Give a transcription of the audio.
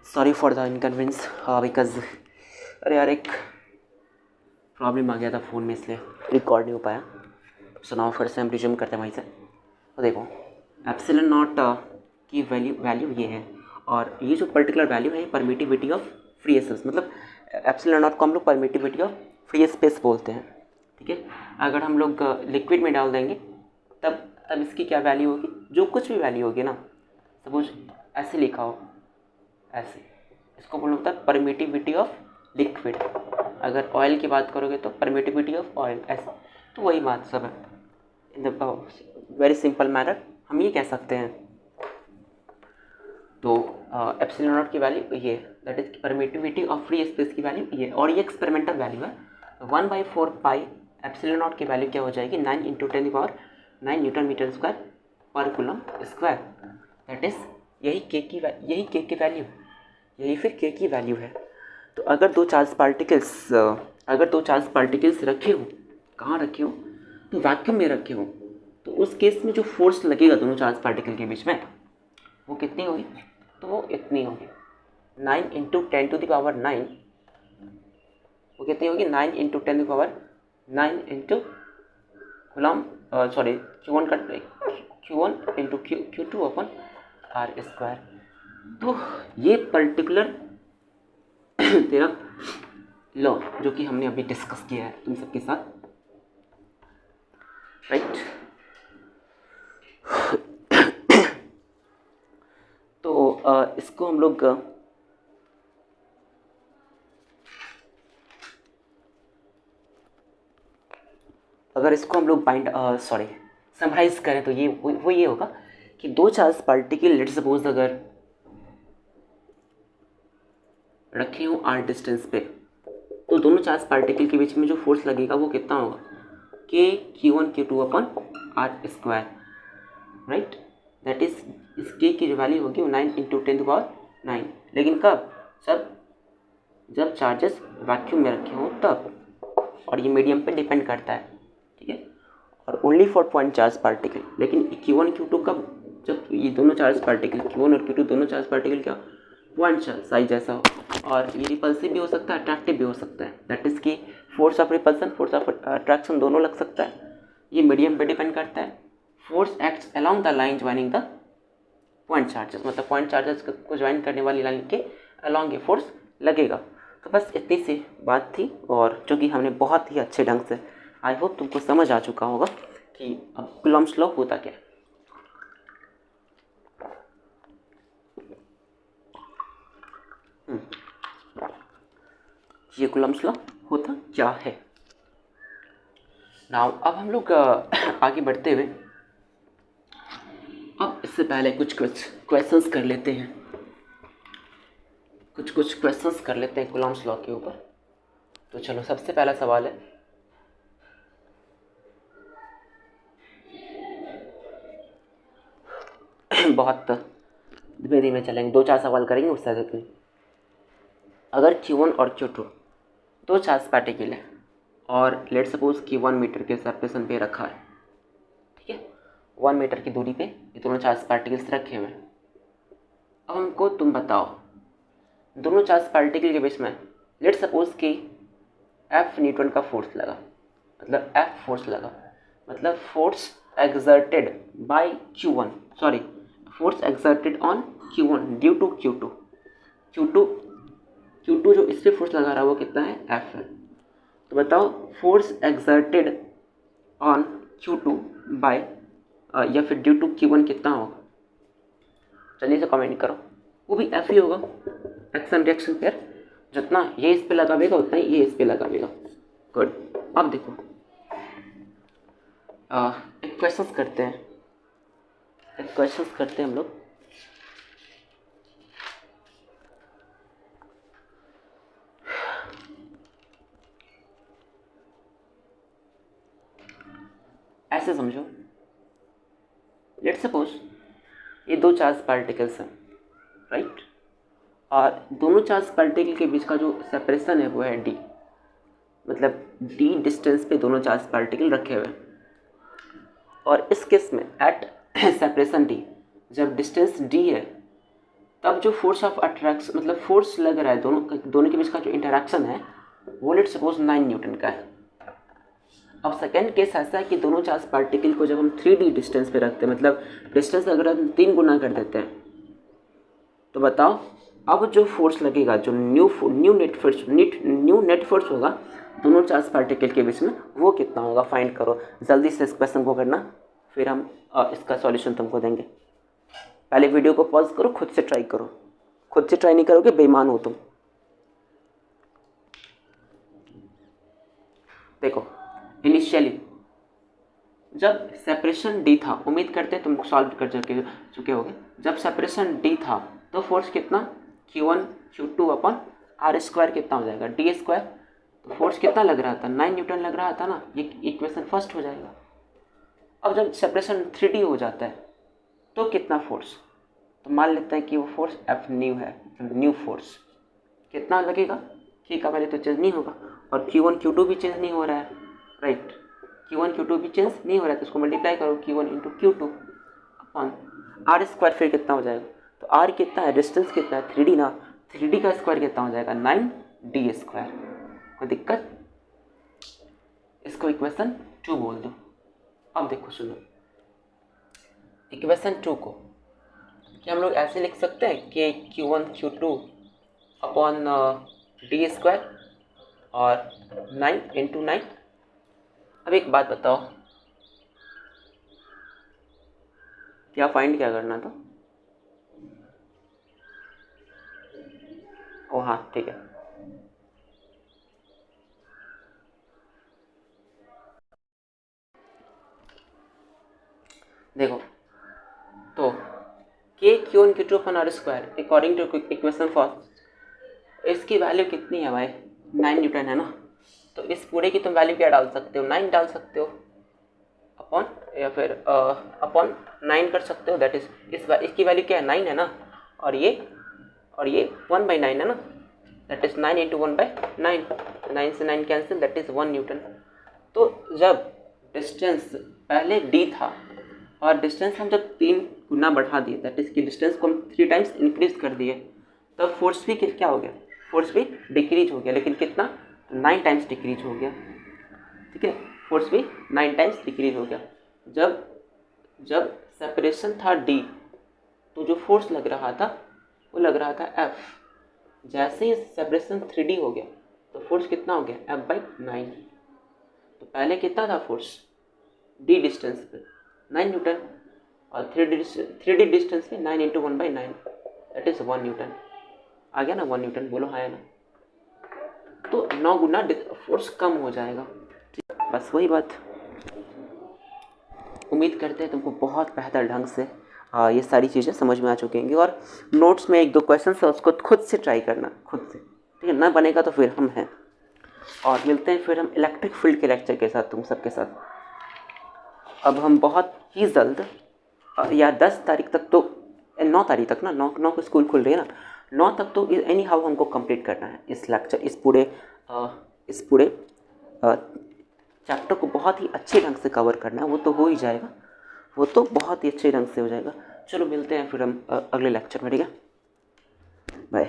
Sorry for the inconvenience because अरे यार एक प्रॉब्लम आ गया था फ़ोन में, इसलिए रिकॉर्ड नहीं हो पाया। सो नाउ फिर से हम रिज्यूम करते हैं वहीं से। तो देखो एप्सिलॉन नॉट की वैल्यू ये है, और ये जो पर्टिकुलर वैल्यू है परमिटिविटी ऑफ फ्री स्पेस, मतलब एप्सिलॉन नॉट को हम लोग परमिटिविटी ऑफ फ्री स्पेस बोलते हैं। ठीक है, अगर हम लोग लिक्विड में डाल देंगे तब इसकी क्या वैल्यू होगी, जो कुछ भी वैल्यू होगी ना, सपोज ऐसे लिखा हो, ऐसे इसको बोलना होता है परमिटिविटी ऑफ लिक्विड। अगर ऑयल की बात करोगे तो परमिटिविटी ऑफ ऑयल, ऐसे। तो वही बात सब है, in the very simple manner हम ये कह सकते हैं। तो एप्सिलॉन नॉट की वैल्यू ये, that is permittivity of free space की वैल्यू ये, और ये एक्सपेरिमेंटल वैल्यू है। 1/4 पाई एप्सिलॉन नॉट की वैल्यू क्या हो जाएगी, 9 × 10⁹ न्यूटन मीटर स्क्वायर पर कूलम स्क्वायर। दैट इज यही के की वैल्यू, यही फिर के की वैल्यू है। तो अगर दो चार्ज पार्टिकल्स रखे हो, कहाँ रखे हो, तो वैक्यूम में रखे हो, तो उस केस में जो फोर्स लगेगा दोनों चार्ज पार्टिकल के बीच में वो कितनी होगी, तो वो इतनी होगी 9 × 10⁹ वो कितनी होगी 9 × 10⁹ कूलम, सॉरी Q1 × Q2/R²। तो ये पर्टिकुलर तेरा लॉ जो कि हमने अभी डिस्कस किया है तुम सबके साथ, राइट। तो इसको हम लोग अगर इसको हम लोग समराइज करें तो ये वो ये होगा कि दो चार्ज पार्टिकल लेट्स सपोज अगर रखे हो r डिस्टेंस पे, तो दोनों चार्ज पार्टिकल के बीच में जो फोर्स लगेगा वो कितना होगा, k Q1 Q2/R², right. That is इस k की जो वैल्यू होगी वो 9 × 10⁹, लेकिन कब, जब चार्जेस वैक्यूम में रखे हों तब, और ये मीडियम पे डिपेंड करता है, ठीक है, और only for point charge particle. लेकिन Q1 Q2 का जब ये दोनों चार्ज पार्टिकल Q1 और Q2 दोनों चार्ज पार्टिकल क्या पॉइंट चार्ज साइज जैसा हो, और ये रिपल्सिव भी हो सकता है, अट्रैक्टिव भी हो सकता है। दैट इज़ की force of repulsion, force of attraction दोनों लग सकता है। ये मीडियम पे डिपेंड करता है। Force acts along the line joining the point charges, मतलब पॉइंट चार्जेस को ज्वाइन करने वाली लाइन के अलोंग ये फोर्स लगेगा। तो बस इतनी सी बात थी, और जो कि हमने बहुत ही अच्छे ढंग से, आई होप तुमको समझ आ चुका होगा कि अब कूलम्ब्स लॉ होता क्या है। ये कूलम्ब्स लॉ होता क्या है। नाउ अब हम लोग आगे बढ़ते हुए अब इससे पहले कुछ क्वेश्चंस कर लेते हैं, कुछ क्वेश्चंस कर लेते हैं कूलम्ब्स लॉ के ऊपर। तो चलो सबसे पहला सवाल है, बहुत धीमे धीमे चलेंगे, 2-4 सवाल करेंगे उससे ज़्यादा नहीं। अगर Q1 और Q2 दो चार्ज पार्टिकल है और लेट सपोज कि 1 मीटर के सेपरेशन पे रखा है, ठीक है, 1 मीटर की दूरी पे ये दोनों चार्ज पार्टिकल्स रखे हुए हैं। अब हमको तुम बताओ दोनों चार्ज पार्टिकल के बीच में लेट सपोज कि F न्यूटन का फोर्स लगा, मतलब F फोर्स लगा, मतलब force exerted by Q1, sorry force exerted on Q1 due to Q2 जो इस पर फोर्स लगा रहा है वो कितना है, F है। तो बताओ force exerted on Q2 bye या फिर ड्यू टू Q1 कितना होगा, जल्दी से कमेंट करो। वो भी F ही होगा, एक्शन रिएक्शन पेयर, जितना ये इस पे लगावेगा उतना ही ये इस पे लगावेगा। गुड। अब देखो एक क्वेश्चंस करते हैं हम लोग। ऐसे समझो, लेट सपोज ये दो चार्ज पार्टिकल्स हैं, राइट, और दोनों चार्ज पार्टिकल के बीच का जो सेपरेशन है वो है d, मतलब d डिस्टेंस पे दोनों चार्ज पार्टिकल रखे हुए हैं। और इस केस में एट सेपरेशन d, जब डिस्टेंस d है तब जो फोर्स ऑफ अट्रैक्शन मतलब फोर्स लग रहा है दोनों के बीच का जो इंटरेक्शन है वो लेट्स सपोज 9 न्यूटन का है। अब सेकेंड केस ऐसा है कि दोनों चार्ज पार्टिकल को जब हम 3D डिस्टेंस पे रखते हैं, मतलब डिस्टेंस अगर हम 3 गुना कर देते हैं, तो बताओ अब जो फोर्स लगेगा, जो न्यू नेट फोर्स होगा दोनों चार्ज पार्टिकल के बीच में, वो कितना होगा फाइंड करो। जल्दी से इस क्वेश्चन को करना, फिर हम इसका सॉल्यूशन तुमको देंगे। पहले वीडियो को पॉज करो, खुद से ट्राई करो। खुद से ट्राई नहीं करोगे बेईमान हो तुम। देखो इनिशियली जब सेपरेशन डी था, उम्मीद करते तुम सॉल्व कर चुके होगे, जब सेपरेशन डी था तो फोर्स कितना Q1 Q2 upon r square कितना हो जाएगा डी स्क्वायर। तो फोर्स कितना लग रहा था 9 न्यूटन लग रहा था ना, ये इक्वेशन फर्स्ट हो जाएगा। अब जब सेपरेशन 3D हो जाता है तो कितना फोर्स, तो मान लेते हैं कि वो फोर्स F न्यू है, न्यू फोर्स कितना लगेगा, K का वैल्यू तो चेंज नहीं होगा और Q1 Q2 भी चेंज नहीं हो रहा है, राइट। Q1 Q2 भी चेंज नहीं हो रहा है तो इसको मल्टीप्लाई करो Q1 into Q2 upon are square, फिर कितना हो जाएगा, तो आर कितना है, डिस्टेंस कितना है 3D ना, 3D का स्क्वायर कितना हो जाएगा 9D स्क्वायर। कोई दिक्कत, इसको इक्वेशन 2 बोल दो। अब देखो सुनो, इक्वेशन 2 को क्या हम लोग ऐसे लिख सकते हैं कि Q1 Q2 upon D square और 9 इंटू 9। अब एक बात बताओ, क्या फाइंड क्या करना था, ओ हाँ ठीक है। देखो तो के Q1 Q2 upon r square according to equation first, इसकी वैल्यू कितनी है भाई 9 न्यूटन है ना, तो इस पूरे की तुम वैल्यू क्या डाल सकते हो 9 डाल सकते हो अपॉन, या फिर अपॉन 9 कर सकते हो, दैट इज इसकी वैल्यू क्या है 9 है ना, और ये 1/9 है ना, दैट इज 9 इंटू 1/9, 9 से 9 कैंसिल, दैट इज 1 न्यूटन। तो जब डिस्टेंस पहले d था और डिस्टेंस हम जब 3 गुना बढ़ा दिए, दैट इज की डिस्टेंस को हम 3 टाइम्स इंक्रीज कर दिए, तब फोर्स भी क्या हो गया, फोर्स भी डिक्रीज हो गया, लेकिन कितना 9 टाइम्स डिक्रीज हो गया, ठीक है, फोर्स भी 9 टाइम्स डिक्रीज हो गया। जब सेपरेशन था d, तो जो फोर्स लग रहा था वो लग रहा था F। जैसे ही सेपरेशन 3D हो गया तो फोर्स कितना हो गया F/9। तो पहले कितना था फोर्स d डिस्टेंस पे 9 न्यूटन और 3D डिस्टेंस पे 9 इंटू 1/9, दैट इज 1 न्यूटन। आ गया ना 1 न्यूटन, बोलो हाँ या ना, तो 9 गुना फोर्स कम हो जाएगा। बस वही बात, उम्मीद करते हैं तुमको बहुत बेहतर ढंग से ये सारी चीज़ें समझ में आ चुकेंगी, और नोट्स में 1-2 क्वेश्चन है उसको खुद से ट्राई करना, खुद से, ठीक है, ना बनेगा तो फिर हम हैं। और मिलते हैं फिर हम इलेक्ट्रिक फील्ड के लेक्चर के साथ तुम सबके साथ। अब हम बहुत ही जल्द या 10 तारीख तक तो 9 तारीख तक ना, 9 को स्कूल खुल रही है ना, 9 तक तो एनी हाउ हमको कंप्लीट करना है इस लेक्चर, इस पूरे चैप्टर को बहुत ही अच्छे ढंग से कवर करना है। वो तो हो ही जाएगा, वो तो बहुत ही अच्छे ढंग से हो जाएगा। चलो मिलते हैं फिर हम अगले लेक्चर में, ठीक है, बाय।